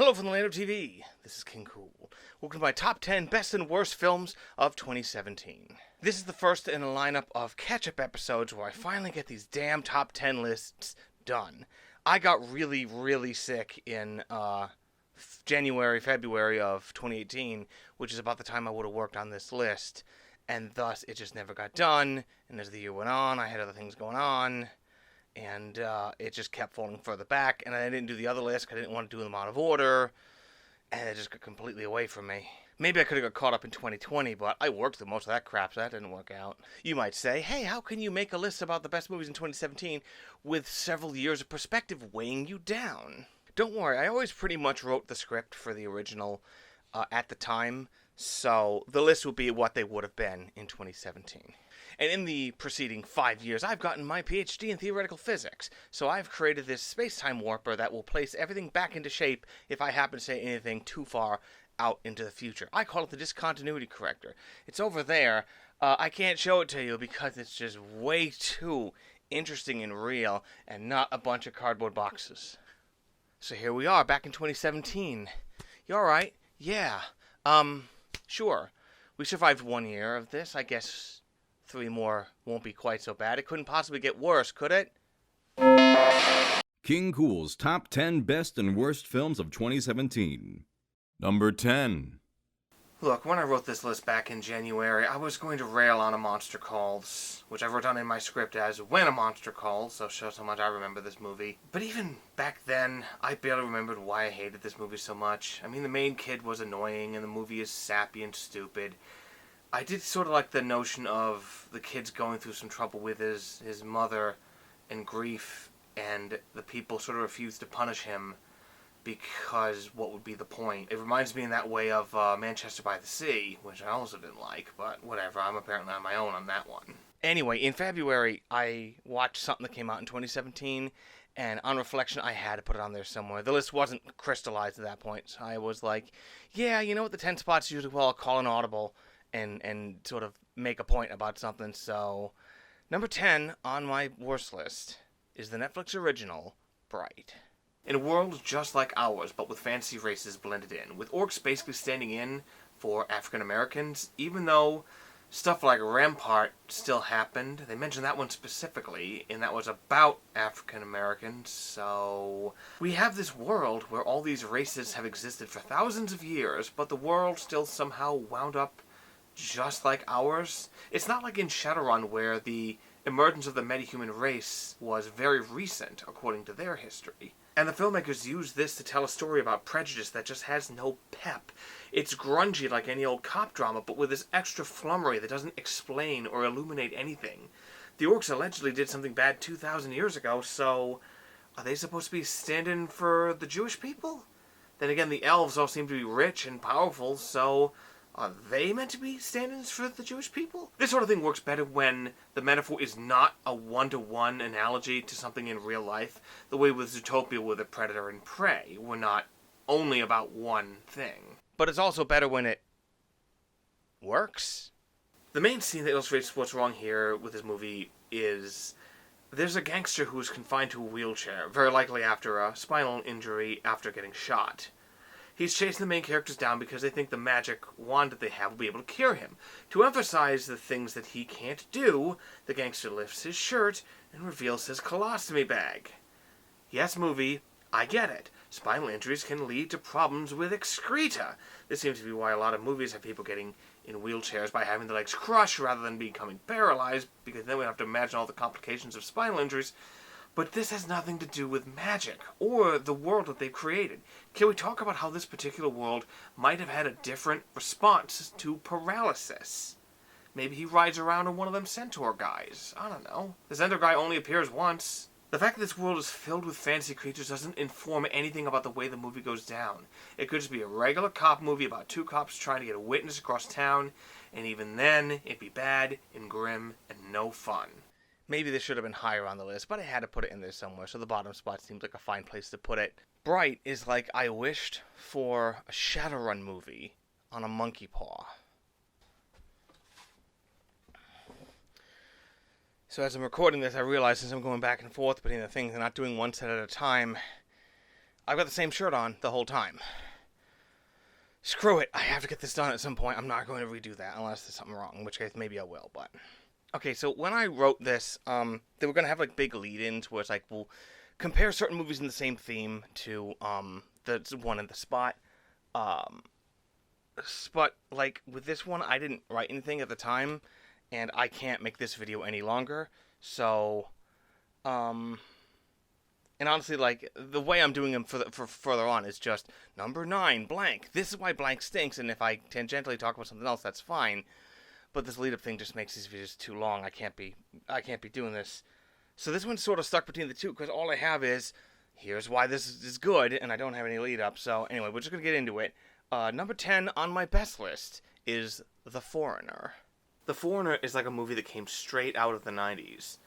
Hello from the land of TV. This is King Kool. Welcome to my top 10 best and worst films of 2017. This is the first in a lineup of catch-up episodes where I finally get these damn top 10 lists done. I got really sick in January, February of 2018, which is about the time I would have worked on this list, and thus it just never got done. And as the year went on, I had other things going on, and it just kept falling further back, and I didn't do the other list because I didn't want to do them out of order, and it just got completely away from me. Maybe I could have got caught up in 2020, but I worked through most of that crap, so that didn't work out. You might say, hey, how can you make a list about the best movies in 2017 with several years of perspective weighing you down? Don't worry, I always pretty much wrote the script for the original at the time, so the list will be what they would have been in 2017. And in the preceding 5 years, I've gotten my PhD in theoretical physics, so I've created this space-time warper that will place everything back into shape if I happen to say anything too far out into the future. I call it the discontinuity corrector. It's over there. I can't show it to you because it's just way too interesting and real and not a bunch of cardboard boxes. So here we are, back in 2017. You alright? Yeah. Sure. We survived 1 year of this. I guess 3 more won't be quite so bad. It couldn't possibly get worse, could it? King Kool's Top 10 Best and Worst Films of 2017. Number 10. Look, when I wrote this list back in January, I was going to rail on A Monster Calls, which I wrote down in my script as When a Monster Calls, so shows how much I remember this movie. But even back then, I barely remembered why I hated this movie so much. I mean, the main kid was annoying, and the movie is sappy and stupid. I did sort of like the notion of the kid's going through some trouble with his mother and grief, and the people sort of refuse to punish him because what would be the point? It reminds me in that way of Manchester by the Sea, which I also didn't like, but whatever, I'm apparently on my own on that one. Anyway, in February, I watched something that came out in 2017, and on reflection, I had to put it on there somewhere. The list wasn't crystallized at that point, so I was like, yeah, you know what the 10 spots usually well, I'll call an audible and sort of make a point about something. So, number 10 on my worst list is the Netflix original, Bright. In a world just like ours, but with fantasy races blended in, with orcs basically standing in for African Americans, even though stuff like Rampart still happened. They mentioned that one specifically, and that was about African Americans, so we have this world where all these races have existed for thousands of years, but the world still somehow wound up just like ours. It's not like in Shadowrun, where the emergence of the metahuman race was very recent, according to their history. And the filmmakers used this to tell a story about prejudice that just has no pep. It's grungy like any old cop drama, but with this extra flummery that doesn't explain or illuminate anything. The orcs allegedly did something bad 2,000 years ago, so are they supposed to be stand-in for the Jewish people? Then again, the elves all seem to be rich and powerful, so are they meant to be stand-ins for the Jewish people? This sort of thing works better when the metaphor is not a one-to-one analogy to something in real life, the way with Zootopia with the predator and prey. We're not only about one thing. But it's also better when it works. The main scene that illustrates what's wrong here with this movie is there's a gangster who is confined to a wheelchair, very likely after a spinal injury after getting shot. He's chasing the main characters down because they think the magic wand that they have will be able to cure him. To emphasize the things that he can't do, the gangster lifts his shirt and reveals his colostomy bag. Yes, movie, I get it. Spinal injuries can lead to problems with excreta. This seems to be why a lot of movies have people getting in wheelchairs by having their legs crushed rather than becoming paralyzed, because then we have to imagine all the complications of spinal injuries. But this has nothing to do with magic, or the world that they've created. Can we talk about how this particular world might have had a different response to paralysis? Maybe he rides around on one of them centaur guys. I don't know. The centaur guy only appears once. The fact that this world is filled with fantasy creatures doesn't inform anything about the way the movie goes down. It could just be a regular cop movie about 2 cops trying to get a witness across town, and even then, it'd be bad and grim and no fun. Maybe this should have been higher on the list, but I had to put it in there somewhere, so the bottom spot seems like a fine place to put it. Bright is like I wished for a Shadowrun movie on a monkey paw. So as I'm recording this, I realize since I'm going back and forth between the things and not doing one set at a time, I've got the same shirt on the whole time. Screw it. I have to get this done at some point. I'm not going to redo that unless there's something wrong, in which case maybe I will, but... Okay, so when I wrote this, they were going to have, like, big lead-ins where it's like, we'll compare certain movies in the same theme to, the one in the spot. But, like, with this one, I didn't write anything at the time, and I can't make this video any longer, so, and honestly, like, the way I'm doing them for further on is just, number 9, blank. This is why blank stinks, and if I tangentially talk about something else, that's fine. But this lead-up thing just makes these videos too long. I can't be doing this. So this one's sort of stuck between the two, because all I have is, here's why this is good, and I don't have any lead-up. So anyway, we're just going to get into it. Number 10 on my best list is The Foreigner. The Foreigner is like a movie that came straight out of the 90s.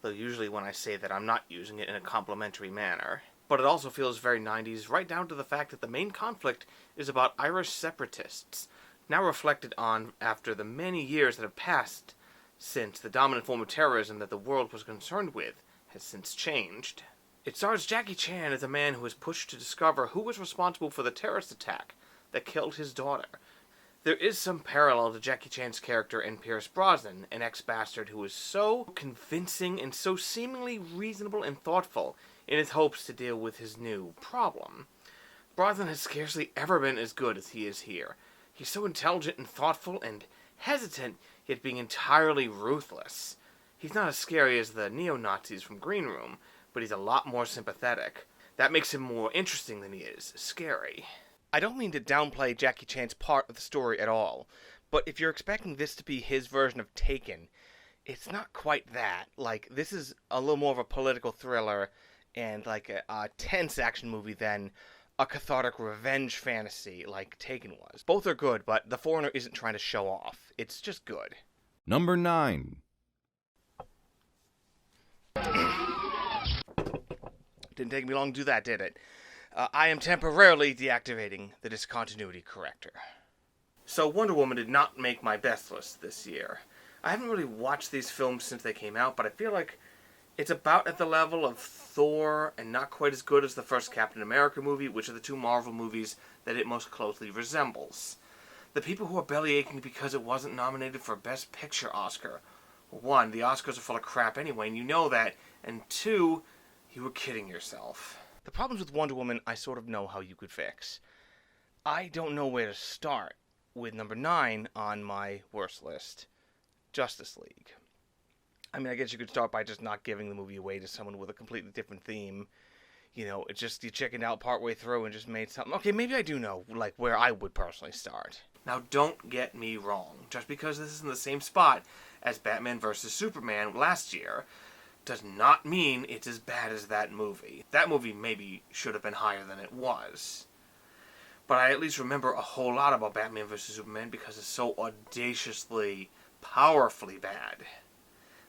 Though usually when I say that, I'm not using it in a complimentary manner. But it also feels very 90s, right down to the fact that the main conflict is about Irish separatists, now reflected on after the many years that have passed since the dominant form of terrorism that the world was concerned with has since changed. It stars Jackie Chan as a man who is pushed to discover who was responsible for the terrorist attack that killed his daughter. There is some parallel to Jackie Chan's character in Pierce Brosnan, an ex-bastard who is so convincing and so seemingly reasonable and thoughtful in his hopes to deal with his new problem. Brosnan has scarcely ever been as good as he is here. He's so intelligent and thoughtful and hesitant, yet being entirely ruthless. He's not as scary as the neo-Nazis from Green Room, but he's a lot more sympathetic. That makes him more interesting than he is scary. I don't mean to downplay Jackie Chan's part of the story at all, but if you're expecting this to be his version of Taken, it's not quite that. Like, this is a little more of a political thriller and like a tense action movie than a cathartic revenge fantasy like Taken was. Both are good, but The Foreigner isn't trying to show off. It's just good. Number 9. Didn't take me long to do that, did it? I am temporarily deactivating the discontinuity corrector. So Wonder Woman did not make my best list this year. I haven't really watched these films since they came out, but I feel like it's about at the level of Thor and not quite as good as the first Captain America movie, which are the two Marvel movies that it most closely resembles. The people who are bellyaching because it wasn't nominated for Best Picture Oscar. 1, the Oscars are full of crap anyway, and you know that. And 2, you were kidding yourself. The problems with Wonder Woman, I sort of know how you could fix. I don't know where to start with number 9 on my worst list, Justice League. I mean, I guess you could start by just not giving the movie away to someone with a completely different theme. You know, it's just you chickened out partway through and just made something. Okay, maybe I do know, like, where I would personally start. Now, don't get me wrong. Just because this is in the same spot as Batman vs. Superman last year does not mean it's as bad as that movie. That movie maybe should have been higher than it was. But I at least remember a whole lot about Batman vs. Superman because it's so audaciously, powerfully bad.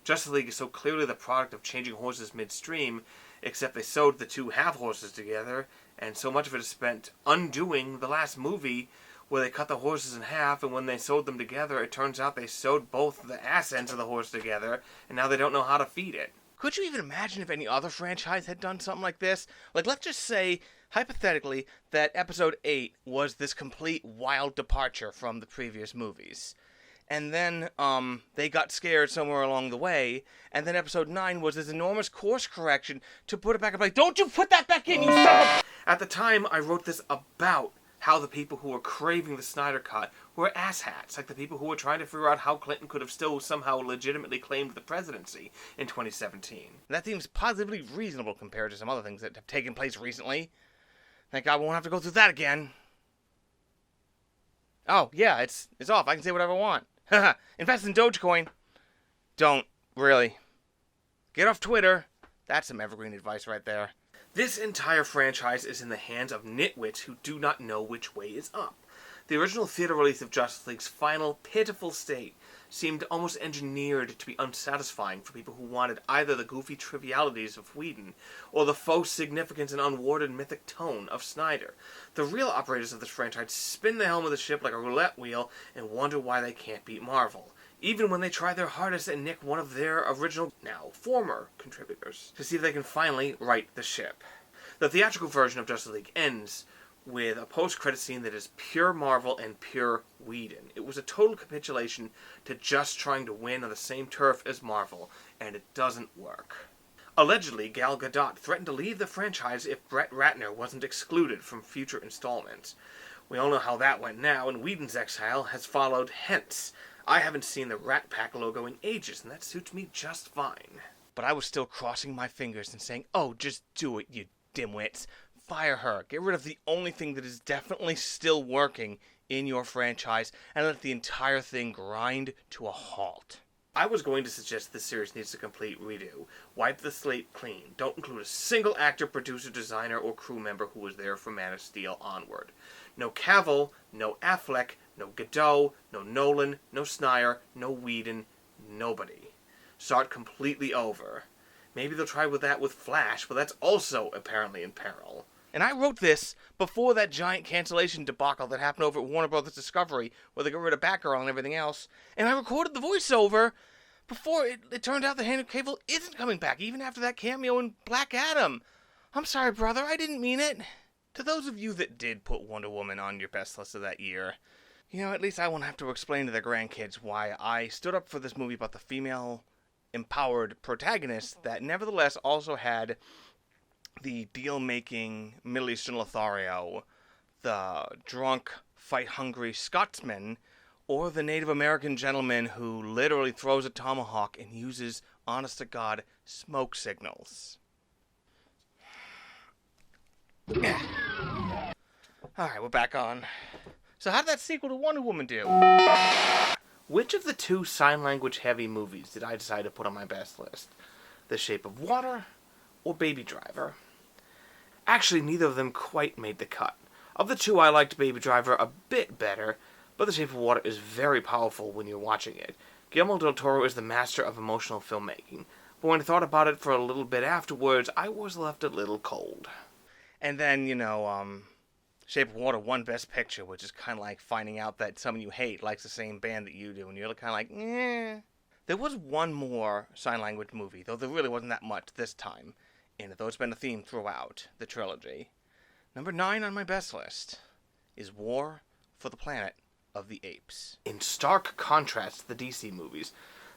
Justice League is so clearly the product of changing horses midstream, except they sewed the two half-horses together, and so much of it is spent undoing the last movie where they cut the horses in half, and when they sewed them together, it turns out they sewed both the ass ends of the horse together, and now they don't know how to feed it. Could you even imagine if any other franchise had done something like this? Like, let's just say, hypothetically, that Episode 8 was this complete wild departure from the previous movies. And then, they got scared somewhere along the way, and then Episode 9 was this enormous course correction to put it back. I'm like, don't you put that back in, you son of a... At the time, I wrote this about how the people who were craving the Snyder Cut were asshats, like the people who were trying to figure out how Clinton could have still somehow legitimately claimed the presidency in 2017. That seems positively reasonable compared to some other things that have taken place recently. Thank God we won't have to go through that again. Oh, yeah, it's off. I can say whatever I want. Haha, invest in Dogecoin. Don't, really. Get off Twitter. That's some evergreen advice right there. This entire franchise is in the hands of nitwits who do not know which way is up. The original theater release of Justice League's final, pitiful state seemed almost engineered to be unsatisfying for people who wanted either the goofy trivialities of Whedon or the faux significance and unwarranted mythic tone of Snyder. The real operators of this franchise spin the helm of the ship like a roulette wheel and wonder why they can't beat Marvel, even when they try their hardest and nick one of their original, now former, contributors, to see if they can finally right the ship. The theatrical version of Justice League ends with a post-credit scene that is pure Marvel and pure Whedon. It was a total capitulation to just trying to win on the same turf as Marvel, and it doesn't work. Allegedly, Gal Gadot threatened to leave the franchise if Brett Ratner wasn't excluded from future installments. We all know how that went now, and Whedon's exile has followed hence. I haven't seen the Rat Pack logo in ages, and that suits me just fine. But I was still crossing my fingers and saying, oh, just do it, you dimwits. Fire her. Get rid of the only thing that is definitely still working in your franchise, and let the entire thing grind to a halt. I was going to suggest this series needs a complete redo. Wipe the slate clean. Don't include a single actor, producer, designer, or crew member who was there from Man of Steel onward. No Cavill, no Affleck, no Godot, no Nolan, no Snyder, no Whedon, nobody. Start completely over. Maybe they'll try with that with Flash, but that's also apparently in peril. And I wrote this before that giant cancellation debacle that happened over at Warner Bros. Discovery, where they got rid of Batgirl and everything else. And I recorded the voiceover before it turned out that Henry Cavill isn't coming back, even after that cameo in Black Adam. I'm sorry, brother, I didn't mean it. To those of you that did put Wonder Woman on your best list of that year, at least I won't have to explain to their grandkids why I stood up for this movie about the female-empowered protagonist that nevertheless also had the deal-making Middle Eastern Lothario, the drunk, fight-hungry Scotsman, or the Native American gentleman who literally throws a tomahawk and uses, honest-to-God, smoke signals. Alright, we're back on. So how did that sequel to Wonder Woman do? Which of the two sign language heavy movies did I decide to put on my best list? The Shape of Water or Baby Driver? Actually, neither of them quite made the cut. Of the two, I liked Baby Driver a bit better, but The Shape of Water is very powerful when you're watching it. Guillermo del Toro is the master of emotional filmmaking, but when I thought about it for a little bit afterwards, I was left a little cold. And then, Shape of Water won Best Picture, which is kind of like finding out that someone you hate likes the same band that you do, and you're kind of like, eh. There was one more sign language movie, though there really wasn't that much this time, and though it's been a theme throughout the trilogy. Number 9 on my best list is War for the Planet of the Apes. In stark contrast to the DC movies,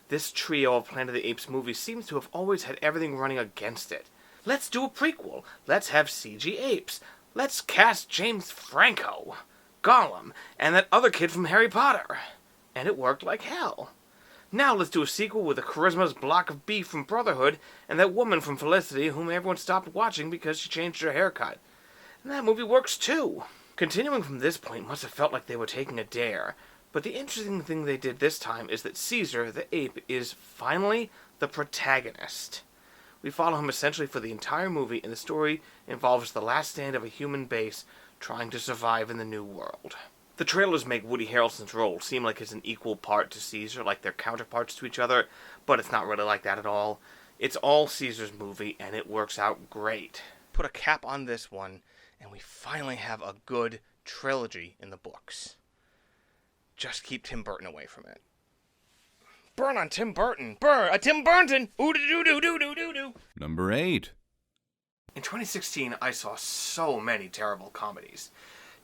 this trio of Planet of the Apes movies seems to have always had everything running against it. Let's do a prequel. Let's have CG apes. Let's cast James Franco, Gollum, and that other kid from Harry Potter. And it worked like hell. Now let's do a sequel with a charisma's block of beef from Brotherhood and that woman from Felicity whom everyone stopped watching because she changed her haircut. And that movie works too. Continuing from this point must have felt like they were taking a dare. But the interesting thing they did this time is that Caesar, the ape, is finally the protagonist. We follow him essentially for the entire movie, and the story involves the last stand of a human base trying to survive in the new world. The trailers make Woody Harrelson's role seem like it's an equal part to Caesar, like they're counterparts to each other, but it's not really like that at all. It's all Caesar's movie, and it works out great. Put a cap on this one, and we finally have a good trilogy in the books. Just keep Tim Burton away from it. Burn on Tim Burton! Burn! Tim Burton! Ooh-doo-doo-doo-doo-doo-doo! Number 8. In 2016, I saw so many terrible comedies.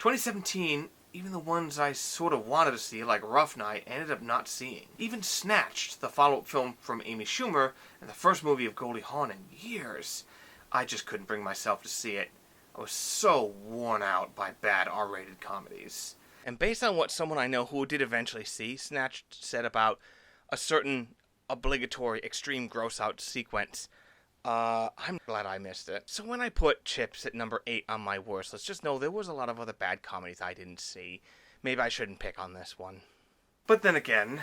2017, even the ones I sort of wanted to see, like Rough Night, ended up not seeing. Even Snatched, the follow-up film from Amy Schumer, and the first movie of Goldie Hawn in years. I just couldn't bring myself to see it. I was so worn out by bad R-rated comedies. And based on what someone I know who did eventually see Snatched said about a certain obligatory extreme gross-out sequence, I'm glad I missed it. So when I put Chips at number 8 on my worst list, just know there was a lot of other bad comedies I didn't see. Maybe I shouldn't pick on this one. But then again,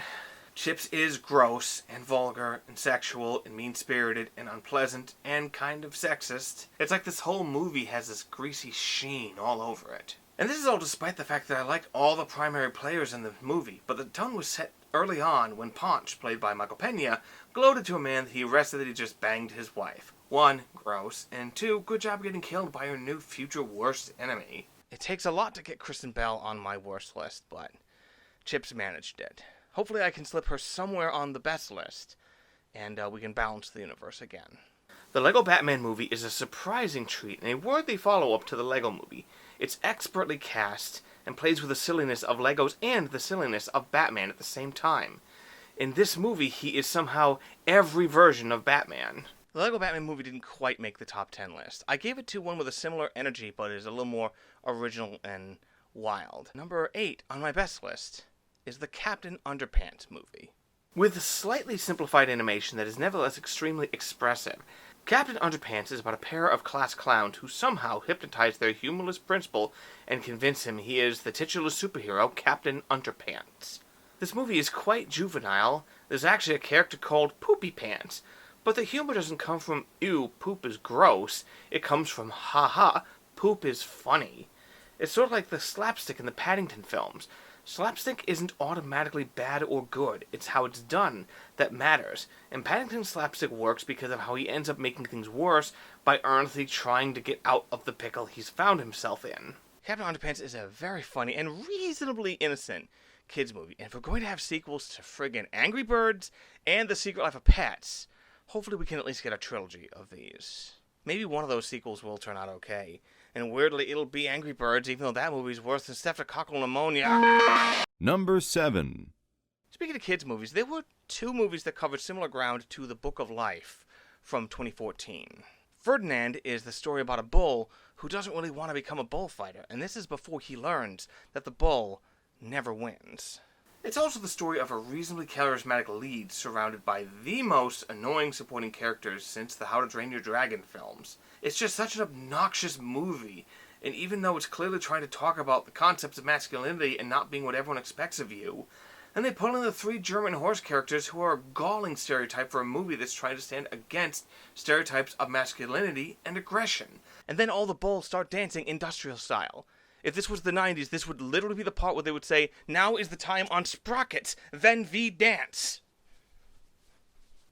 Chips is gross and vulgar and sexual and mean-spirited and unpleasant and kind of sexist. It's like this whole movie has this greasy sheen all over it. And this is all despite the fact that I liked all the primary players in the movie, but the tone was set early on when Ponch, played by Michael Pena, gloated to a man that he arrested that he just banged his wife. 1, gross, and 2, good job getting killed by your new future worst enemy. It takes a lot to get Kristen Bell on my worst list, but Chips managed it. Hopefully I can slip her somewhere on the best list, and we can balance the universe again. The Lego Batman movie is a surprising treat and a worthy follow-up to the Lego movie. It's expertly cast and plays with the silliness of Legos and the silliness of Batman at the same time. In this movie, he is somehow every version of Batman. The Lego Batman movie didn't quite make the top 10 list. I gave it to one with a similar energy, but is a little more original and wild. Number 8 on my best list is the Captain Underpants movie. With a slightly simplified animation that is nevertheless extremely expressive, Captain Underpants is about a pair of class clowns who somehow hypnotize their humorless principal and convince him he is the titular superhero, Captain Underpants. This movie is quite juvenile. There's actually a character called Poopy Pants, but the humor doesn't come from, ew, poop is gross. It comes from, haha, poop is funny. It's sort of like the slapstick in the Paddington films. Slapstick isn't automatically bad or good. It's how it's done that matters. And Paddington's slapstick works because of how he ends up making things worse by earnestly trying to get out of the pickle he's found himself in. Captain Underpants is a very funny and reasonably innocent kids movie. And if we're going to have sequels to friggin' Angry Birds and The Secret Life of Pets, hopefully we can at least get a trilogy of these. Maybe one of those sequels will turn out okay. And weirdly, it'll be Angry Birds, even though that movie's worse than streptococcal pneumonia. Number 7. Speaking of kids' movies, there were 2 movies that covered similar ground to The Book of Life from 2014. Ferdinand is the story about a bull who doesn't really want to become a bullfighter, and this is before he learns that the bull never wins. It's also the story of a reasonably charismatic lead surrounded by the most annoying supporting characters since the How to Train Your Dragon films. It's just such an obnoxious movie, and even though it's clearly trying to talk about the concepts of masculinity and not being what everyone expects of you, then they pull in the 3 German horse characters who are a galling stereotype for a movie that's trying to stand against stereotypes of masculinity and aggression. And then all the bulls start dancing industrial style. If this was the 90s, this would literally be the part where they would say, "Now is the time on sprockets, then we dance."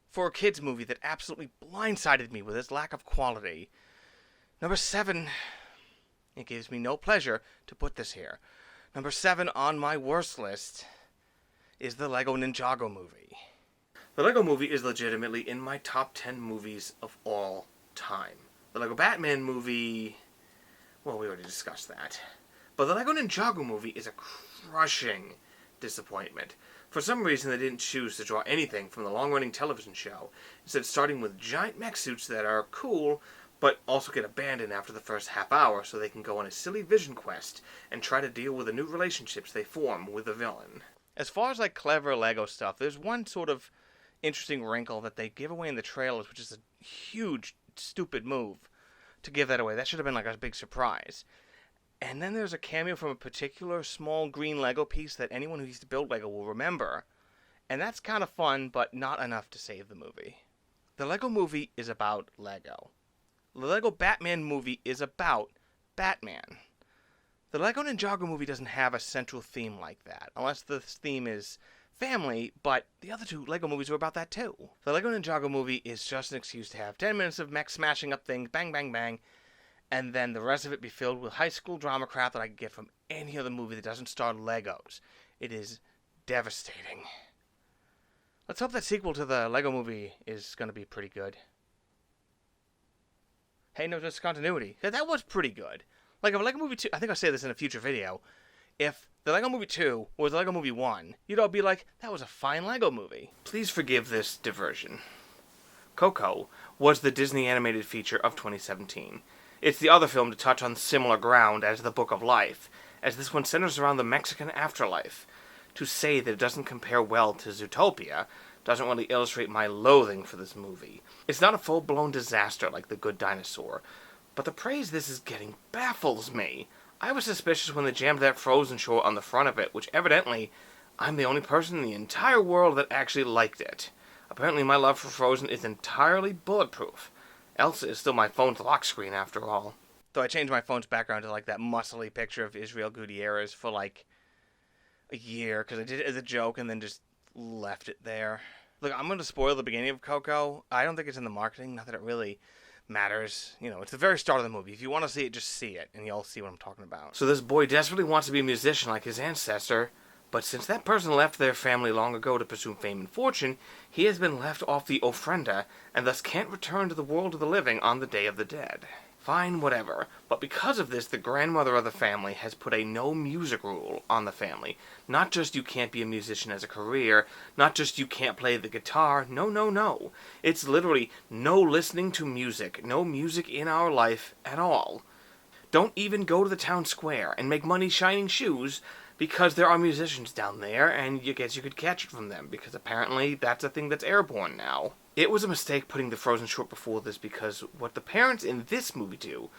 For a kids movie that absolutely blindsided me with its lack of quality. Number 7, it gives me no pleasure to put this here. Number 7 on my worst list is the Lego Ninjago movie. The Lego movie is legitimately in my top 10 movies of all time. The Lego Batman movie, well, we already discussed that. But the Lego Ninjago movie is a crushing disappointment. For some reason, they didn't choose to draw anything from the long-running television show, instead starting with giant mech suits that are cool, but also get abandoned after the first half hour so they can go on a silly vision quest and try to deal with the new relationships they form with the villain. As far as like clever Lego stuff, there's one sort of interesting wrinkle that they give away in the trailers, which is a huge, stupid move to give that away. That should have been like a big surprise. And then there's a cameo from a particular small green Lego piece that anyone who used to build Lego will remember. And that's kind of fun, but not enough to save the movie. The Lego movie is about Lego. The Lego Batman movie is about Batman. The Lego Ninjago movie doesn't have a central theme like that, unless the theme is family, but the other 2 Lego movies are about that too. The Lego Ninjago movie is just an excuse to have 10 minutes of mech smashing up things, bang, bang, bang, and then the rest of it be filled with high school drama crap that I could get from any other movie that doesn't star Legos. It is devastating. Let's hope that sequel to the Lego movie is going to be pretty good. Hey, no discontinuity. That was pretty good. Like, if Lego Movie 2, I think I'll say this in a future video, if the Lego Movie 2 was Lego Movie 1, you'd all be like, that was a fine Lego movie. Please forgive this diversion. Coco was the Disney animated feature of 2017. It's the other film to touch on similar ground as The Book of Life, as this one centers around the Mexican afterlife. To say that it doesn't compare well to Zootopia doesn't really illustrate my loathing for this movie. It's not a full-blown disaster like The Good Dinosaur, but the praise this is getting baffles me. I was suspicious when they jammed that Frozen short on the front of it, which evidently I'm the only person in the entire world that actually liked it. Apparently my love for Frozen is entirely bulletproof. Elsa is still my phone's lock screen after all. Though I changed my phone's background to like that muscly picture of Israel Gutierrez for like a year, because I did it as a joke and then just left it there. Look, I'm going to spoil the beginning of Coco. I don't think it's in the marketing, not that it really matters. You know, it's the very start of the movie. If you want to see it, just see it, and you'll see what I'm talking about. So this boy desperately wants to be a musician like his ancestor, But since that person left their family long ago to pursue fame and fortune, he has been left off the ofrenda, and thus can't return to the world of the living on the Day of the Dead. Fine, whatever, but because of this, the grandmother of the family has put a no music rule on the family. Not just you can't be a musician as a career, not just you can't play the guitar, no. It's literally no listening to music, no music in our life at all. Don't even go to the town square and make money shining shoes, because there are musicians down there, and you guess you could catch it from them, because apparently that's a thing that's airborne now. It was a mistake putting the Frozen short before this, because what the parents in this movie do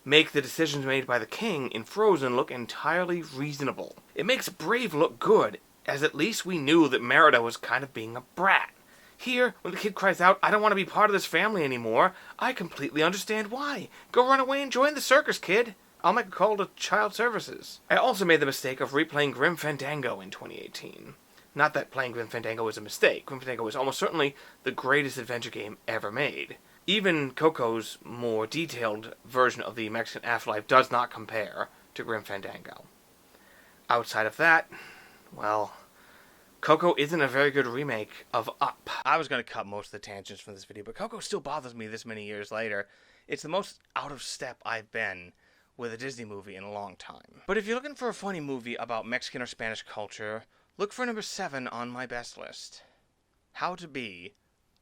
make the decisions made by the king in Frozen look entirely reasonable. It makes Brave look good, as at least we knew that Merida was kind of being a brat. Here, when the kid cries out, "I don't want to be part of this family anymore," I completely understand why. Go run away and join the circus, kid. I'll make a call to Child Services. I also made the mistake of replaying Grim Fandango in 2018. Not that playing Grim Fandango is a mistake. Grim Fandango is almost certainly the greatest adventure game ever made. Even Coco's more detailed version of the Mexican Afterlife does not compare to Grim Fandango. Outside of that, well, Coco isn't a very good remake of Up. I was going to cut most of the tangents from this video, but Coco still bothers me this many years later. It's the most out of step I've been with a Disney movie in a long time. But if you're looking for a funny movie about Mexican or Spanish culture, look for number 7 on my best list. How to Be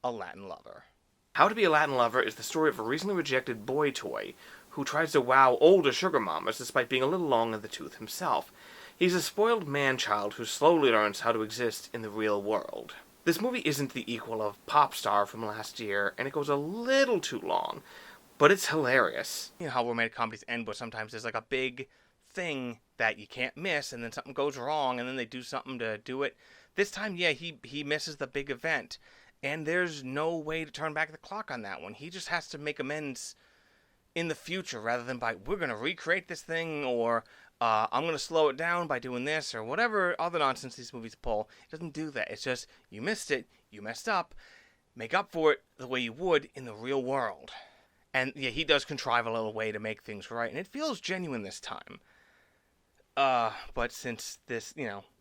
a Latin Lover. How to Be a Latin Lover is the story of a recently rejected boy toy who tries to wow older sugar mamas despite being a little long in the tooth himself. He's a spoiled man-child who slowly learns how to exist in the real world. This movie isn't the equal of Popstar from last year, and it goes a little too long, but it's hilarious. You know how romantic comedies end, but sometimes there's like a big thing that you can't miss, and then something goes wrong, and then they do something to do it. This time, yeah, he misses the big event, and there's no way to turn back the clock on that one. He just has to make amends in the future, rather than by, we're going to recreate this thing, or I'm going to slow it down by doing this, or whatever other nonsense these movies pull. It doesn't do that. It's just, you missed it, you messed up, make up for it the way you would in the real world. And yeah, he does contrive a little way to make things right, and it feels genuine this time. But since this,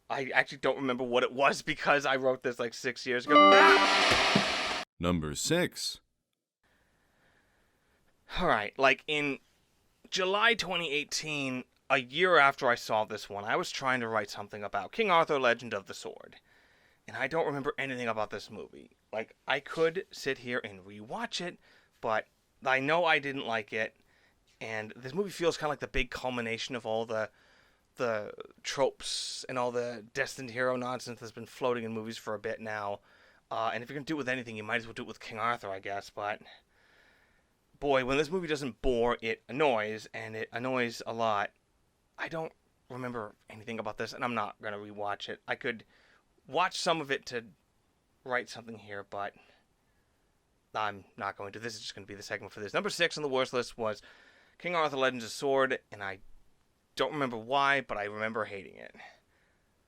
I actually don't remember what it was because I wrote this like 6 years ago. Number 6. Alright, like in July 2018, a year after I saw this one, I was trying to write something about King Arthur, Legend of the Sword. And I don't remember anything about this movie. Like, I could sit here and rewatch it, but I know I didn't like it, and this movie feels kind of like the big culmination of all the tropes and all the destined hero nonsense that's been floating in movies for a bit now. And if you're going to do it with anything, you might as well do it with King Arthur, I guess. But, boy, when this movie doesn't bore, it annoys, and it annoys a lot. I don't remember anything about this, and I'm not going to rewatch it. I could watch some of it to write something here, but I'm not going to. This is just going to be the segment for this. Number 6 on the worst list was King Arthur Legends of Sword, and I don't remember why, but I remember hating it.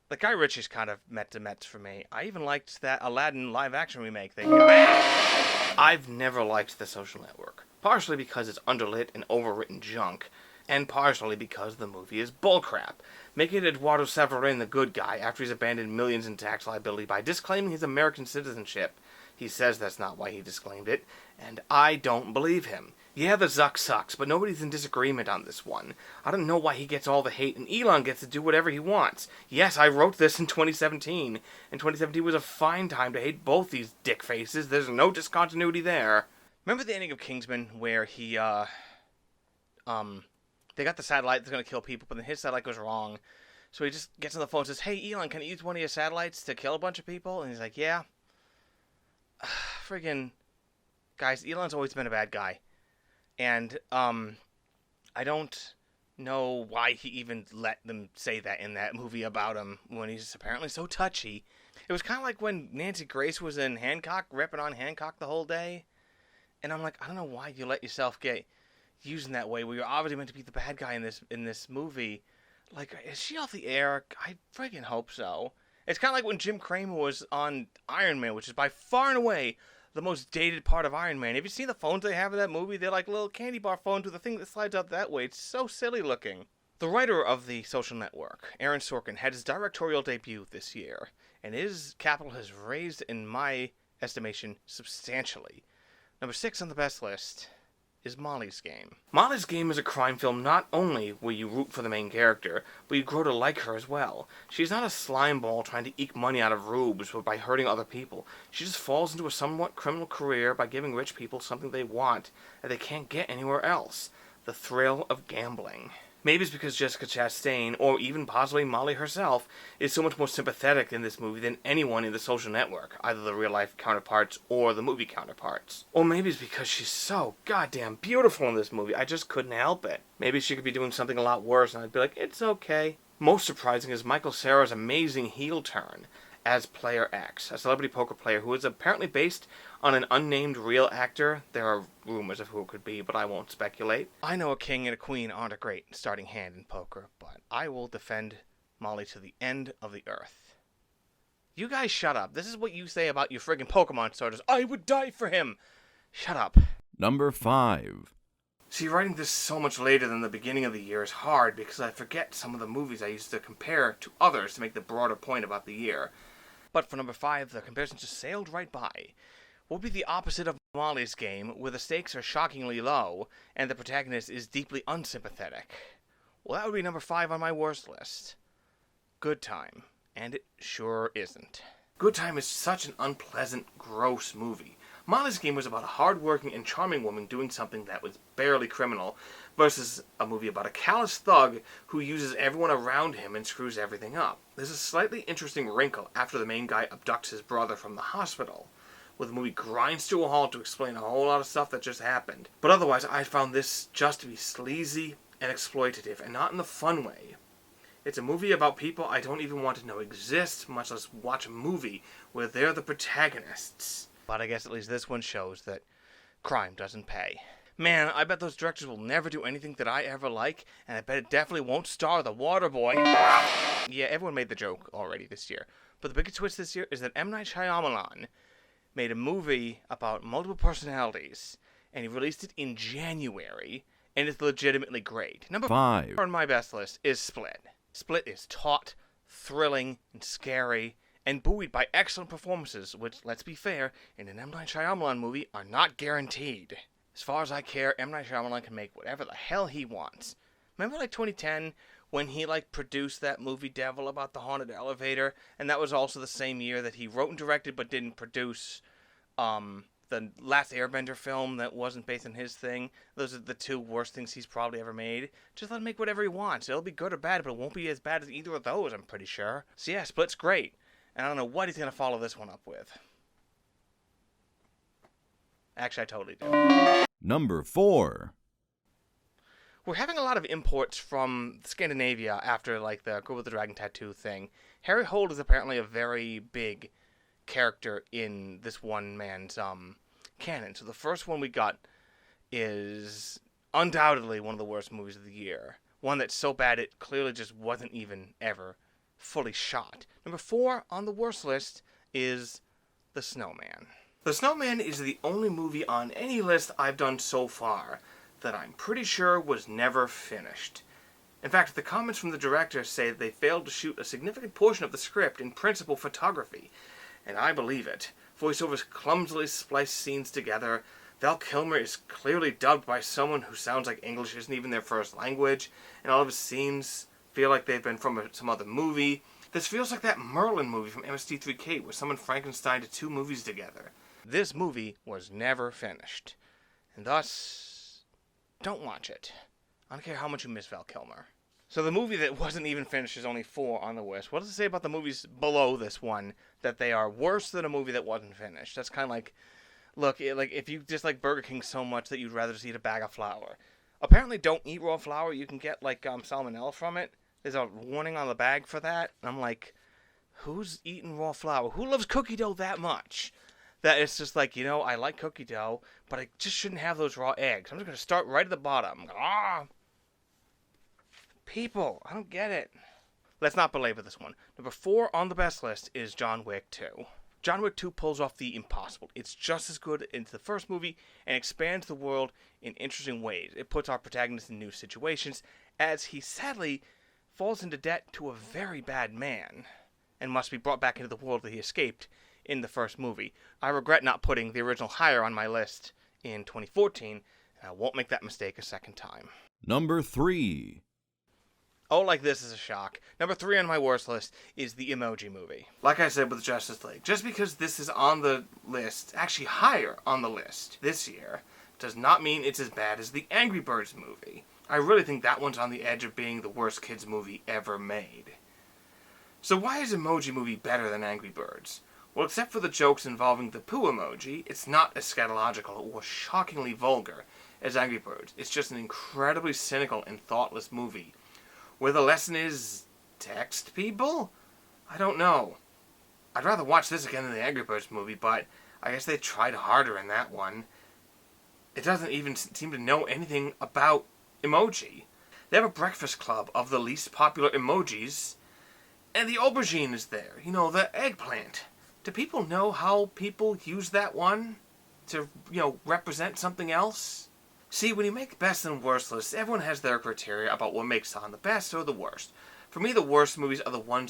The Guy Ritchie's kind of met to Mets for me. I even liked that Aladdin live-action remake thing. I've never liked The Social Network, partially because it's underlit and overwritten junk, and partially because the movie is bullcrap, making Eduardo Severin the good guy after he's abandoned millions in tax liability by disclaiming his American citizenship. He says that's not why he disclaimed it, and I don't believe him. Yeah, the Zuck sucks, but nobody's in disagreement on this one. I don't know why he gets all the hate, and Elon gets to do whatever he wants. Yes, I wrote this in 2017, and 2017 was a fine time to hate both these dick faces. There's no discontinuity there. Remember the ending of Kingsman, where he, they got the satellite that's gonna kill people, but then his satellite goes wrong. So he just gets on the phone and says, "Hey, Elon, can I use one of your satellites to kill a bunch of people?" And he's like, "Yeah." Friggin' guys, Elon's always been a bad guy. And, I don't know why he even let them say that in that movie about him when he's apparently so touchy. It was kind of like when Nancy Grace was in Hancock, ripping on Hancock the whole day. And I'm like, I don't know why you let yourself get used in that way, where you're obviously meant to be the bad guy in this movie. Like, is she off the air? I friggin' hope so. It's kind of like when Jim Cramer was on Iron Man, which is by far and away the most dated part of Iron Man. Have you seen the phones they have in that movie? They're like little candy bar phones with a thing that slides out that way. It's so silly looking. The writer of The Social Network, Aaron Sorkin, had his directorial debut this year, and his capital has raised, in my estimation, substantially. Number 6 on the best list is Molly's Game. Molly's Game is a crime film not only where you root for the main character, but you grow to like her as well. She's not a slimeball trying to eke money out of rubes by hurting other people. She just falls into a somewhat criminal career by giving rich people something they want that they can't get anywhere else. The thrill of gambling. Maybe it's because Jessica Chastain, or even possibly Molly herself, is so much more sympathetic in this movie than anyone in The Social Network, either the real-life counterparts or the movie counterparts. Or maybe it's because she's so goddamn beautiful in this movie, I just couldn't help it. Maybe she could be doing something a lot worse and I'd be like, it's okay. Most surprising is Michael Cera's amazing heel turn as Player X, a celebrity poker player who is apparently based on an unnamed real actor. There are rumors of who it could be, but I won't speculate. I know a king and a queen aren't a great starting hand in poker, but I will defend Molly to the end of the earth. You guys shut up. This is what you say about your friggin' Pokemon starters. I would die for him. Shut up. Number 5. See, writing this so much later than the beginning of the year is hard because I forget some of the movies I used to compare to others to make the broader point about the year. But for number 5, the comparison just sailed right by. What would be the opposite of Molly's Game, where the stakes are shockingly low and the protagonist is deeply unsympathetic? Well, that would be number 5 on my worst list. Good Time. And it sure isn't. Good Time is such an unpleasant, gross movie. Molly's Game was about a hard-working and charming woman doing something that was barely criminal, versus a movie about a callous thug who uses everyone around him and screws everything up. There's a slightly interesting wrinkle after the main guy abducts his brother from the hospital, where the movie grinds to a halt to explain a whole lot of stuff that just happened. But otherwise, I found this just to be sleazy and exploitative, and not in the fun way. It's a movie about people I don't even want to know exist, much less watch a movie where they're the protagonists. But I guess at least this one shows that crime doesn't pay. Man, I bet those directors will never do anything that I ever like, and I bet it definitely won't star the Waterboy. Yeah, everyone made the joke already this year. But the biggest twist this year is that M. Night Shyamalan made a movie about multiple personalities, and he released it in January, and it's legitimately great. Number 5 on my best list is Split. Split is taut, thrilling, and scary, and buoyed by excellent performances, which, let's be fair, in an M. Night Shyamalan movie are not guaranteed. As far as I care, M. Night Shyamalan can make whatever the hell he wants. Remember, 2010, when he, produced that movie Devil about the haunted elevator? And that was also the same year that he wrote and directed but didn't produce, the Last Airbender film that wasn't based on his thing. Those are the 2 worst things he's probably ever made. Just let him make whatever he wants. It'll be good or bad, but it won't be as bad as either of those, I'm pretty sure. So yeah, Split's great. And I don't know what he's going to follow this one up with. Actually, I totally do. Number 4. We're having a lot of imports from Scandinavia after, the Girl with the Dragon Tattoo thing. Harry Holt is apparently a very big character in this one man's canon. So the first one we got is undoubtedly one of the worst movies of the year. One that's so bad it clearly just wasn't even ever fully shot. Number 4 on the worst list is The Snowman. The Snowman is the only movie on any list I've done so far that I'm pretty sure was never finished. In fact, the comments from the director say that they failed to shoot a significant portion of the script in principal photography, and I believe it. Voiceovers clumsily splice scenes together. Val Kilmer is clearly dubbed by someone who sounds like English isn't even their first language, and all of his scenes feel like they've been from some other movie. This feels like that Merlin movie from MST3K where someone Frankensteined 2 movies together. This movie was never finished, and thus, don't watch it. I don't care how much you miss Val Kilmer. So the movie that wasn't even finished is only 4 on the list. What does it say about the movies below this one that they are worse than a movie that wasn't finished? That's kind of like, look, if you dislike Burger King so much that you'd rather just eat a bag of flour. Apparently, don't eat raw flour. You can get salmonella from it. There's a warning on the bag for that. And I'm like, who's eating raw flour? Who loves cookie dough that much? That it's just I like cookie dough, but I just shouldn't have those raw eggs. I'm just going to start right at the bottom. People, I don't get it. Let's not belabor this one. Number 4 on the best list is John Wick 2. John Wick 2 pulls off the impossible. It's just as good as the first movie and expands the world in interesting ways. It puts our protagonist in new situations, as he sadly falls into debt to a very bad man and must be brought back into the world that he escaped in the first movie. I regret not putting the original higher on my list in 2014, and I won't make that mistake a second time. Number 3. Oh, like this is a shock. Number 3 on my worst list is the Emoji Movie. Like I said with Justice League, just because this is on the list, actually higher on the list this year, does not mean it's as bad as the Angry Birds movie. I really think that one's on the edge of being the worst kids movie ever made. So why is Emoji Movie better than Angry Birds? Well, except for the jokes involving the poo emoji, it's not as scatological or shockingly vulgar as Angry Birds. It's just an incredibly cynical and thoughtless movie, where the lesson is text people? I don't know. I'd rather watch this again than the Angry Birds movie, but I guess they tried harder in that one. It doesn't even seem to know anything about emoji. They have a breakfast club of the least popular emojis, and the aubergine is there. You know, the eggplant. Do people know how people use that one to, represent something else? See, when you make best and worst lists, everyone has their criteria about what makes someone the best or the worst. For me, the worst movies are the ones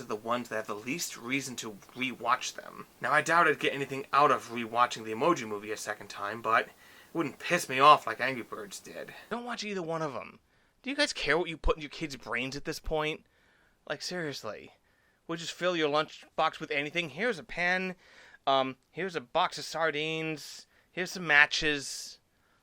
that have the least reason to rewatch them. Now, I doubt I'd get anything out of rewatching the Emoji Movie a second time, but it wouldn't piss me off like Angry Birds did. Don't watch either one of them. Do you guys care what you put in your kids' brains at this point? Like, seriously. We'll just fill your lunchbox with anything. Here's a pen. Here's a box of sardines. Here's some matches.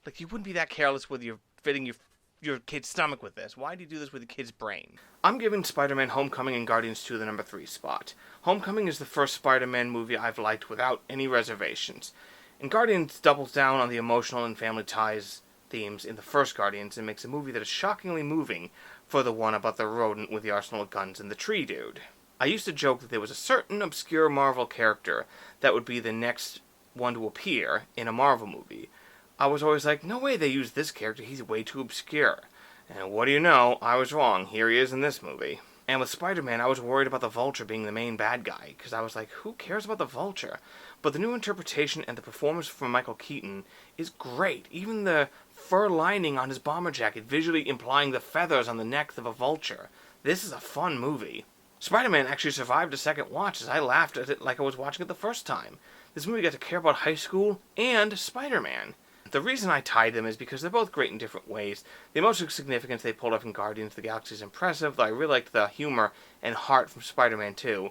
Like, you wouldn't be that careless with fitting your kid's stomach with this. Why do you do this with a kid's brain? I'm giving Spider-Man Homecoming and Guardians 2 the number 3 spot. Homecoming is the first Spider-Man movie I've liked without any reservations. And Guardians doubles down on the emotional and family ties themes in the first Guardians and makes a movie that is shockingly moving for the one about the rodent with the arsenal of guns and the tree dude. I used to joke that there was a certain obscure Marvel character that would be the next one to appear in a Marvel movie. I was always like, no way they used this character, he's way too obscure. And what do you know, I was wrong, here he is in this movie. And with Spider-Man, I was worried about the Vulture being the main bad guy, because I was like, who cares about the Vulture? But the new interpretation and the performance from Michael Keaton is great. Even the fur lining on his bomber jacket visually implying the feathers on the neck of a vulture. This is a fun movie. Spider-Man actually survived a second watch as I laughed at it like I was watching it the first time. This movie got to care about high school and Spider-Man. The reason I tied them is because they're both great in different ways. The emotional significance they pulled off in Guardians of the Galaxy is impressive, though I really liked the humor and heart from Spider-Man 2.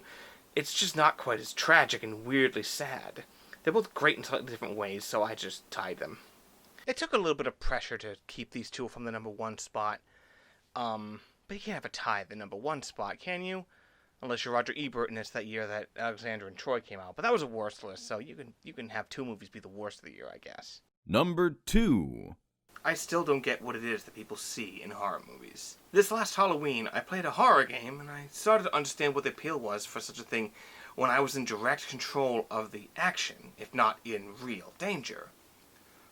It's just not quite as tragic and weirdly sad. They're both great in slightly different ways, so I just tied them. It took a little bit of pressure to keep these two from the number 1 spot. But you can't have a tie at the number 1 spot, can you? Unless you're Roger Ebert and it's that year that Alexander and Troy came out. But that was a worst list, so you can have 2 movies be the worst of the year, I guess. Number 2. I still don't get what it is that people see in horror movies. This last Halloween, I played a horror game, and I started to understand what the appeal was for such a thing when I was in direct control of the action, if not in real danger.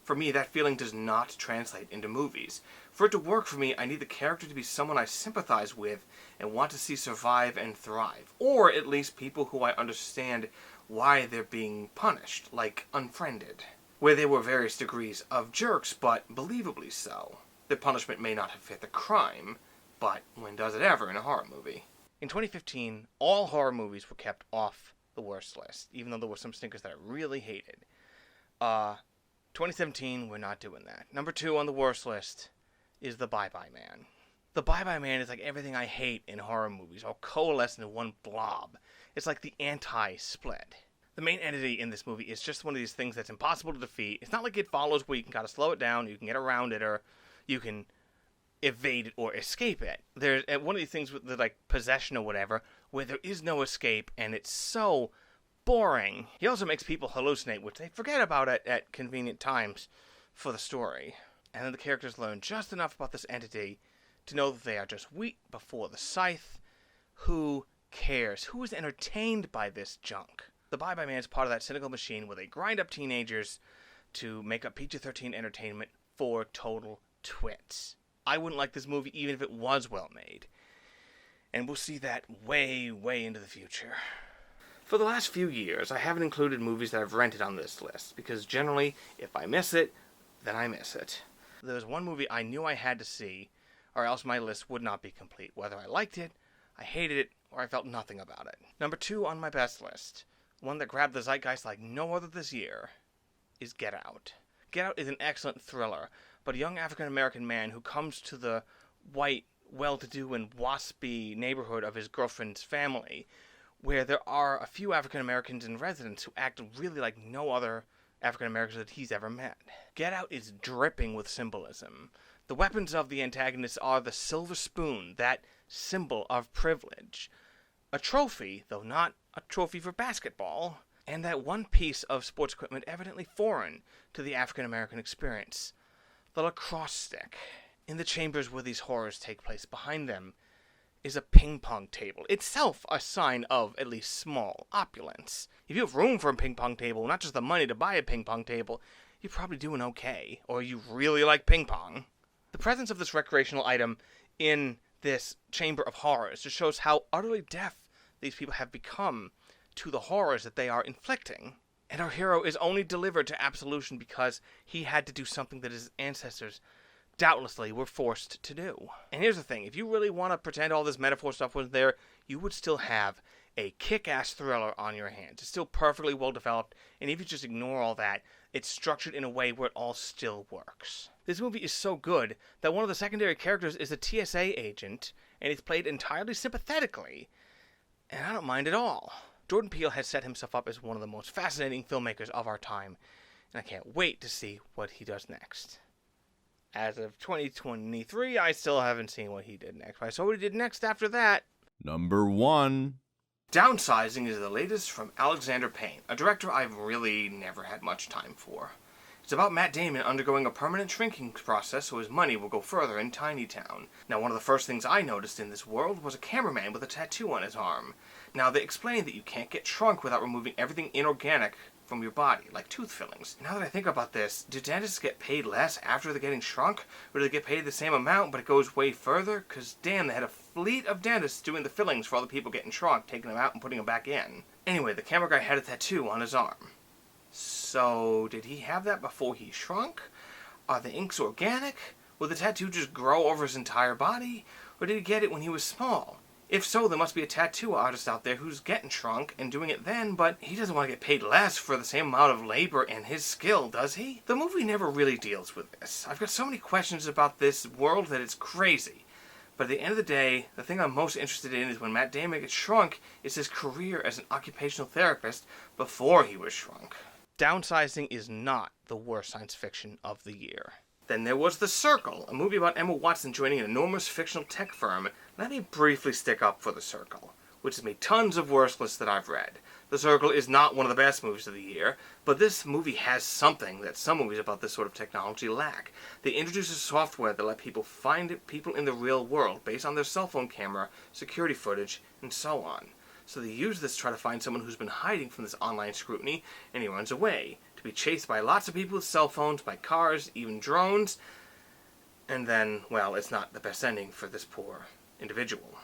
For me, that feeling does not translate into movies. For it to work for me, I need the character to be someone I sympathize with and want to see survive and thrive. Or at least people who I understand why they're being punished, like Unfriended, where there were various degrees of jerks, but believably so. The punishment may not have fit the crime, but when does it ever in a horror movie? In 2015, all horror movies were kept off the worst list, even though there were some stinkers that I really hated. 2017, we're not doing that. Number 2 on the worst list is The Bye-Bye Man. The Bye-Bye Man is like everything I hate in horror movies, all coalesced into one blob. It's like the anti-Split. The main entity in this movie is just one of these things that's impossible to defeat. It's not like It Follows where you can kind of slow it down, you can get around it, or you can evade it or escape it. There's one of these things with the like possession or whatever, where there is no escape, and it's so boring. He also makes people hallucinate, which they forget about at convenient times for the story. And then the characters learn just enough about this entity to know that they are just wheat before the scythe. Who cares? Who is entertained by this junk? The Bye-Bye Man is part of that cynical machine where they grind up teenagers to make up PG-13 entertainment for total twits. I wouldn't like this movie even if it was well made. And we'll see that way, way into the future. For the last few years, I haven't included movies that I've rented on this list, because generally, if I miss it, then I miss it. There was one movie I knew I had to see or else my list would not be complete, whether I liked it, I hated it, or I felt nothing about it. Number 2 on my best list, one that grabbed the zeitgeist like no other this year, is Get Out. Get Out is an excellent thriller, but a young African-American man who comes to the white, well-to-do and waspy neighborhood of his girlfriend's family, where there are a few African-Americans in residence who act really like no other African-Americans that he's ever met. Get Out is dripping with symbolism. The weapons of the antagonists are the silver spoon, that symbol of privilege, a trophy, though not a trophy for basketball, and that one piece of sports equipment evidently foreign to the African-American experience, the lacrosse stick. In the chambers where these horrors take place, behind them is a ping pong table, itself a sign of at least small opulence. If you have room for a ping pong table, not just the money to buy a ping pong table, you're probably doing okay, or you really like ping pong. The presence of this recreational item in this chamber of horrors just shows how utterly deaf these people have become to the horrors that they are inflicting. And our hero is only delivered to absolution because he had to do something that his ancestors doubtlessly were forced to do. And here's the thing, if you really want to pretend all this metaphor stuff was there, you would still have a kick-ass thriller on your hands. It's still perfectly well developed, and if you just ignore all that, it's structured in a way where it all still works. This movie is so good that one of the secondary characters is a TSA agent, and it's played entirely sympathetically, and I don't mind at all. Jordan Peele has set himself up as one of the most fascinating filmmakers of our time, and I can't wait to see what he does next. As of 2023, I still haven't seen what he did next. I saw what he did next after that. Number 1. Downsizing is the latest from Alexander Payne, a director I've really never had much time for. It's about Matt Damon undergoing a permanent shrinking process so his money will go further in Tiny Town. Now, one of the first things I noticed in this world was a cameraman with a tattoo on his arm. Now, they explain that you can't get shrunk without removing everything inorganic from your body, like tooth fillings. Now that I think about this, do dentists get paid less after they're getting shrunk? Or do they get paid the same amount, but it goes way further? Because damn, they had a fleet of dentists doing the fillings for all the people getting shrunk, taking them out and putting them back in. Anyway, the camera guy had a tattoo on his arm. So, did he have that before he shrunk? Are the inks organic? Will the tattoo just grow over his entire body? Or did he get it when he was small? If so, there must be a tattoo artist out there who's getting shrunk and doing it then, but he doesn't want to get paid less for the same amount of labor and his skill, does he? The movie never really deals with this. I've got so many questions about this world that it's crazy. But at the end of the day, the thing I'm most interested in is when Matt Damon gets shrunk, is his career as an occupational therapist before he was shrunk. Downsizing is not the worst science fiction of the year. Then there was The Circle, a movie about Emma Watson joining an enormous fictional tech firm. Let me briefly stick up for The Circle, which has made tons of worse lists that I've read. The Circle is not one of the best movies of the year, but this movie has something that some movies about this sort of technology lack. They introduce a software that let people find people in the real world based on their cell phone camera, security footage, and so on. So they use this to try to find someone who's been hiding from this online scrutiny, and he runs away, to be chased by lots of people with cell phones, by cars, even drones, and then, well, it's not the best ending for this poor individual.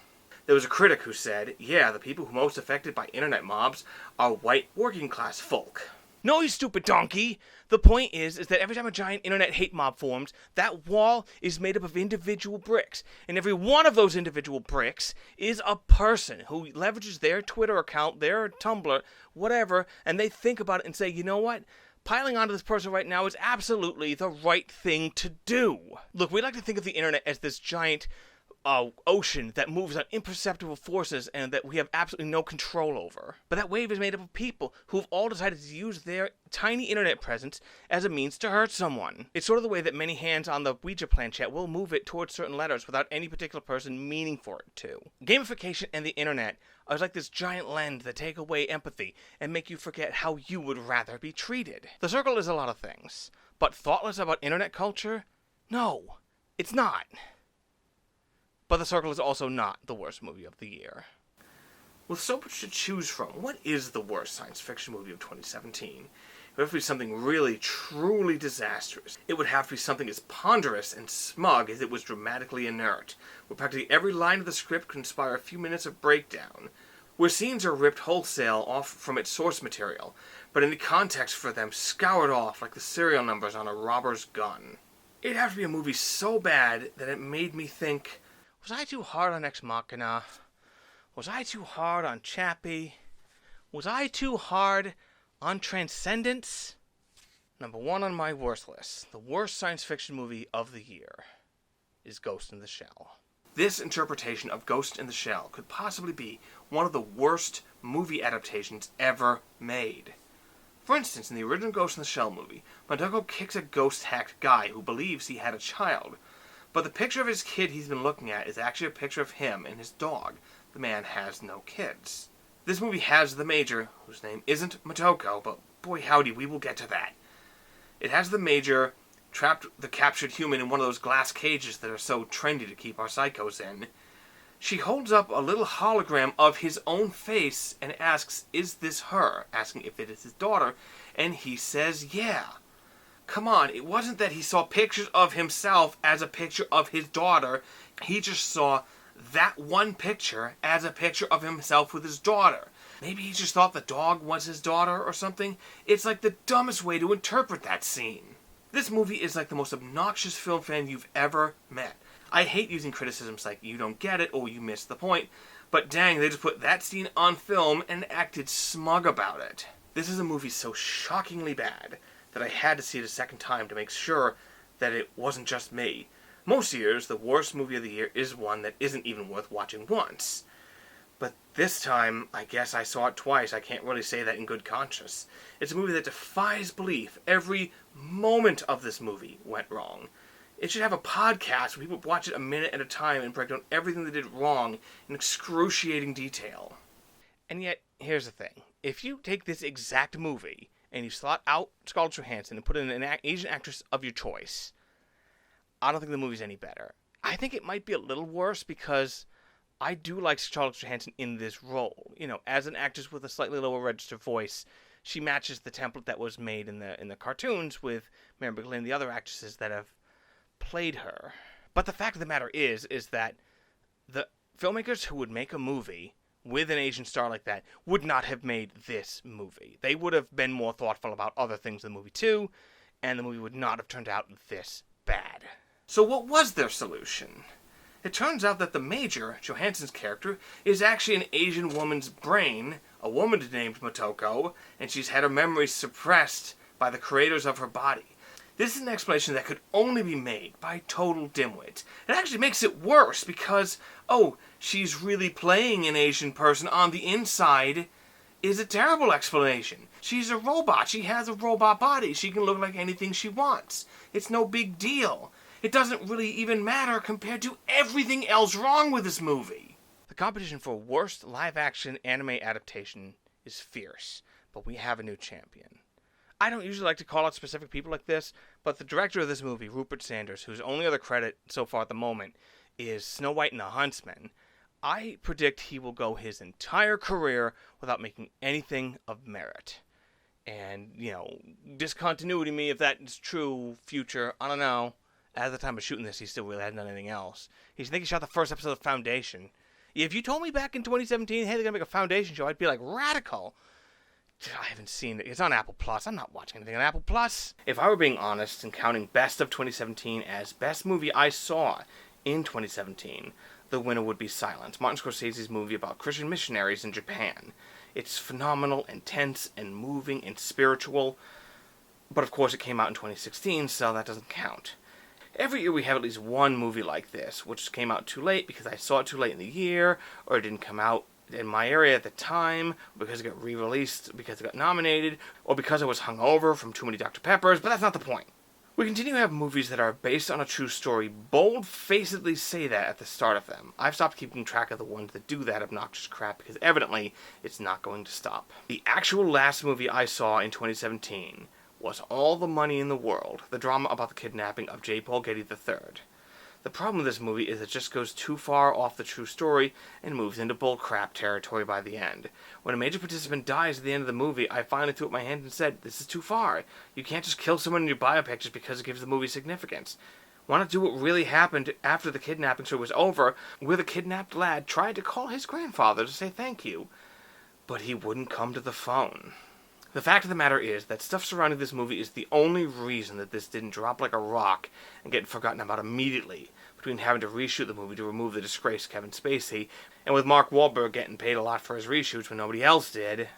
There was a critic who said, yeah, the people who are most affected by internet mobs are white working class folk. No, you stupid donkey! The point is that every time a giant internet hate mob forms, that wall is made up of individual bricks. And every one of those individual bricks is a person who leverages their Twitter account, their Tumblr, whatever, and they think about it and say, you know what? Piling onto this person right now is absolutely the right thing to do. Look, we like to think of the internet as this giant ocean that moves on imperceptible forces and that we have absolutely no control over. But that wave is made up of people who've all decided to use their tiny internet presence as a means to hurt someone. It's sort of the way that many hands on the Ouija planchette will move it towards certain letters without any particular person meaning for it to. Gamification and the internet are like this giant lens that take away empathy and make you forget how you would rather be treated. The Circle is a lot of things, but thoughtless about internet culture? No, it's not. But The Circle is also not the worst movie of the year. With so much to choose from, what is the worst science fiction movie of 2017? It would have to be something really, truly disastrous. It would have to be something as ponderous and smug as it was dramatically inert, where practically every line of the script could inspire a few minutes of breakdown, where scenes are ripped wholesale off from its source material, but any context for them scoured off like the serial numbers on a robber's gun. It'd have to be a movie so bad that it made me think, Was I too hard on Ex Machina? Was I too hard on Chappie? Was I too hard on Transcendence? Number 1 on my worst list, the worst science fiction movie of the year, is Ghost in the Shell. this interpretation of Ghost in the Shell could possibly be one of the worst movie adaptations ever made. For instance, in the original Ghost in the Shell movie, Motoko kicks a ghost-hacked guy who believes he had a child. But the picture of his kid he's been looking at is actually a picture of him and his dog. The man has no kids. This movie has the Major, whose name isn't Motoko, but boy howdy, we will get to that. It has the Major trapped the captured human in one of those glass cages that are so trendy to keep our psychos in. She holds up a little hologram of his own face and asks, is this her? Asking if it is his daughter, and he says, yeah. Come on, it wasn't that he saw pictures of himself as a picture of his daughter. He just saw that one picture as a picture of himself with his daughter. Maybe he just thought the dog was his daughter or something. It's like the dumbest way to interpret that scene. This movie is like the most obnoxious film fan you've ever met. I hate using criticisms like, you don't get it, or you missed the point, but dang, they just put that scene on film and acted smug about it. This is a movie so shockingly bad that I had to see it a second time to make sure that it wasn't just me. Most years, the worst movie of the year is one that isn't even worth watching once. But this time, I guess I saw it twice. I can't really say that in good conscience. It's a movie that defies belief. Every moment of this movie went wrong. It should have a podcast where people watch it a minute at a time and break down everything they did wrong in excruciating detail. And yet, here's the thing. If you take this exact movie and you slot out Scarlett Johansson and put in an Asian actress of your choice, I don't think the movie's any better. I think it might be a little worse because I do like Scarlett Johansson in this role. You know, as an actress with a slightly lower register voice, she matches the template that was made in the cartoons with Mary McGlynn and the other actresses that have played her. But the fact of the matter is that the filmmakers who would make a movie with an Asian star like that would not have made this movie. They would have been more thoughtful about other things in the movie too, and the movie would not have turned out this bad. So what was their solution? It turns out that the Major, Johansson's character, is actually an Asian woman's brain, a woman named Motoko, and she's had her memories suppressed by the creators of her body. This is an explanation that could only be made by total dimwits. It actually makes it worse because, oh, she's really playing an Asian person on the inside is a terrible explanation. She's a robot. She has a robot body. She can look like anything she wants. It's no big deal. It doesn't really even matter compared to everything else wrong with this movie. The competition for worst live-action anime adaptation is fierce, but we have a new champion. I don't usually like to call out specific people like this, but the director of this movie, Rupert Sanders, whose only other credit so far at the moment is Snow White and the Huntsman, I predict he will go his entire career without making anything of merit. And, you know, discontinuity me if that is true, future, I don't know. At the time of shooting this, he still really hadn't done anything else. I think he shot the first episode of Foundation. If you told me back in 2017, hey, they're going to make a Foundation show, I'd be like, radical. I haven't seen it. It's on Apple Plus. I'm not watching anything on Apple Plus. If I were being honest and counting Best of 2017 as best movie I saw in 2017, the winner would be Silence, Martin Scorsese's movie about Christian missionaries in Japan. It's phenomenal, intense, and moving, and spiritual. But of course it came out in 2016, so that doesn't count. Every year we have at least one movie like this, which came out too late because I saw it too late in the year, or it didn't come out in my area at the time, because it got re-released, because it got nominated, or because I was hungover from too many Dr. Peppers, but that's not the point. We continue to have movies that are based on a true story bold-facedly say that at the start of them. I've stopped keeping track of the ones that do that obnoxious crap because evidently it's not going to stop. The actual last movie I saw in 2017 was All the Money in the World, the drama about the kidnapping of J. Paul Getty III. The problem with this movie is it just goes too far off the true story and moves into bullcrap territory by the end. When a major participant dies at the end of the movie, I finally threw up my hand and said, this is too far. You can't just kill someone in your biopic just because it gives the movie significance. Why not do what really happened after the kidnapping story was over, where the kidnapped lad tried to call his grandfather to say thank you, but he wouldn't come to the phone. The fact of the matter is that stuff surrounding this movie is the only reason that this didn't drop like a rock and get forgotten about immediately, between having to reshoot the movie to remove the disgraced Kevin Spacey, and with Mark Wahlberg getting paid a lot for his reshoots when nobody else did.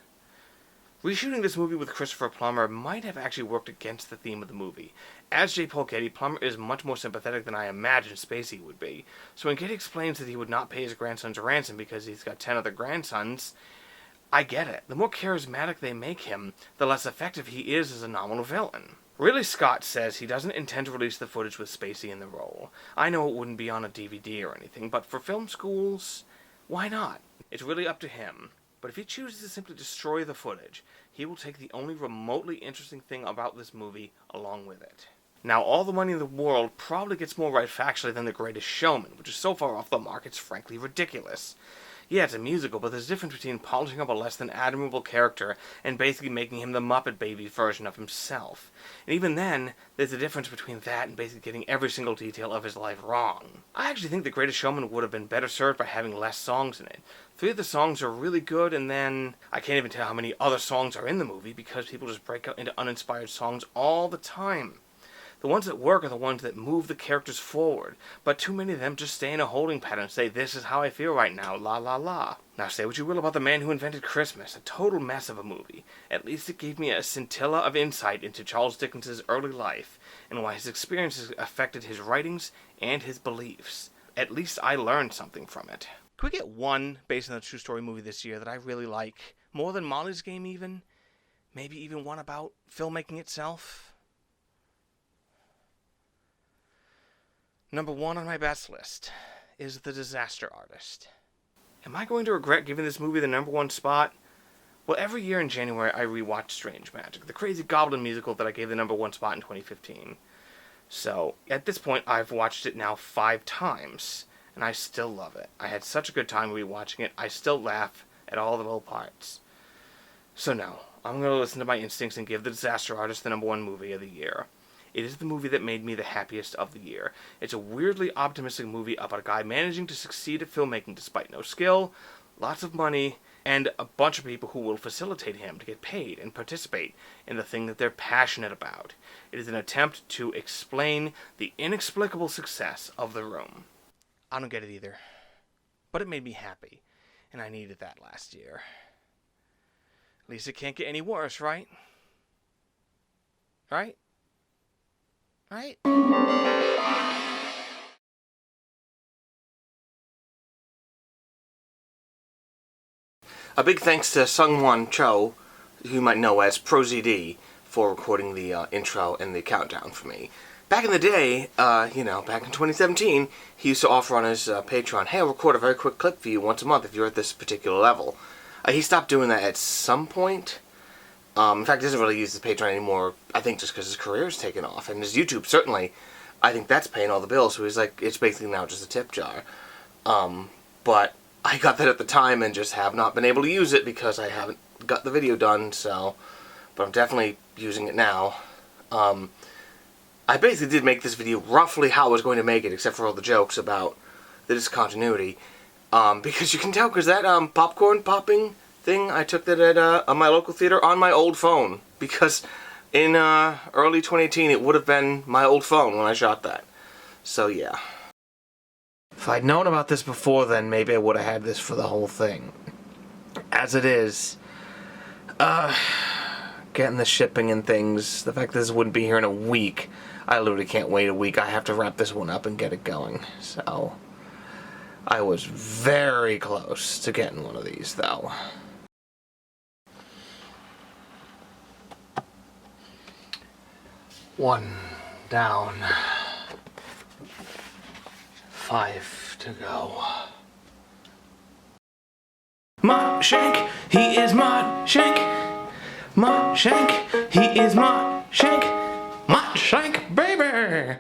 Reshooting this movie with Christopher Plummer might have actually worked against the theme of the movie. As J. Paul Getty, Plummer is much more sympathetic than I imagined Spacey would be. So when Getty explains that he would not pay his grandson's ransom because he's got 10 other grandsons, I get it. The more charismatic they make him, the less effective he is as a nominal villain. Ridley Scott says he doesn't intend to release the footage with Spacey in the role. I know it wouldn't be on a DVD or anything, but for film schools, why not? It's really up to him. But if he chooses to simply destroy the footage, he will take the only remotely interesting thing about this movie along with it. Now, All the Money in the World probably gets more right factually than The Greatest Showman, which is so far off the mark it's frankly ridiculous. Yeah, it's a musical, but there's a difference between polishing up a less than admirable character and basically making him the Muppet Baby version of himself. And even then, there's a difference between that and basically getting every single detail of his life wrong. I actually think The Greatest Showman would have been better served by having less songs in it. 3 of the songs are really good, and then I can't even tell how many other songs are in the movie because people just break out into uninspired songs all the time. The ones that work are the ones that move the characters forward, but too many of them just stay in a holding pattern and say, this is how I feel right now, la la la. Now say what you will about The Man Who Invented Christmas, a total mess of a movie. At least it gave me a scintilla of insight into Charles Dickens' early life, and why his experiences affected his writings and his beliefs. At least I learned something from it. Can we get one based on a true story movie this year that I really like? More than Molly's Game even? Maybe even one about filmmaking itself? Number 1 on my best list is The Disaster Artist. Am I going to regret giving this movie the number 1 spot? Well, every year in January I rewatch Strange Magic, the crazy goblin musical that I gave the number 1 spot in 2015. So, at this point, I've watched it now 5 times, and I still love it. I had such a good time rewatching it, I still laugh at all the little parts. So no, I'm going to listen to my instincts and give The Disaster Artist the number 1 movie of the year. It is the movie that made me the happiest of the year. It's a weirdly optimistic movie about a guy managing to succeed at filmmaking despite no skill, lots of money, and a bunch of people who will facilitate him to get paid and participate in the thing that they're passionate about. It is an attempt to explain the inexplicable success of The Room. I don't get it either. But it made me happy, and I needed that last year. At least it can't get any worse, right? Right? Right? A big thanks to Sungwon Cho, who you might know as ProZD, for recording the intro and the countdown for me. Back in the day, back in 2017, he used to offer on his Patreon, hey, I'll record a very quick clip for you once a month if you're at this particular level. He stopped doing that at some point. In fact, he doesn't really use his Patreon anymore, I think just because his career's taken off. And his YouTube, certainly, I think that's paying all the bills, so he's like, it's basically now just a tip jar. But I got that at the time and just have not been able to use it because I haven't got the video done, so... But I'm definitely using it now. I basically did make this video roughly how I was going to make it, except for all the jokes about the discontinuity. Because you can tell, because that popcorn popping thing, I took that at my local theater on my old phone. Because in early 2018, it would have been my old phone when I shot that. So yeah. If I'd known about this before then, maybe I would have had this for the whole thing. As it is, getting the shipping and things, the fact that this wouldn't be here in a week, I literally can't wait a week. I have to wrap this one up and get it going. So, I was very close to getting one of these, though. One down. 5 to go. Mott Shank, he is Mott Shank. Mott Shank, he is Mott Shank. Mott Shank, baby!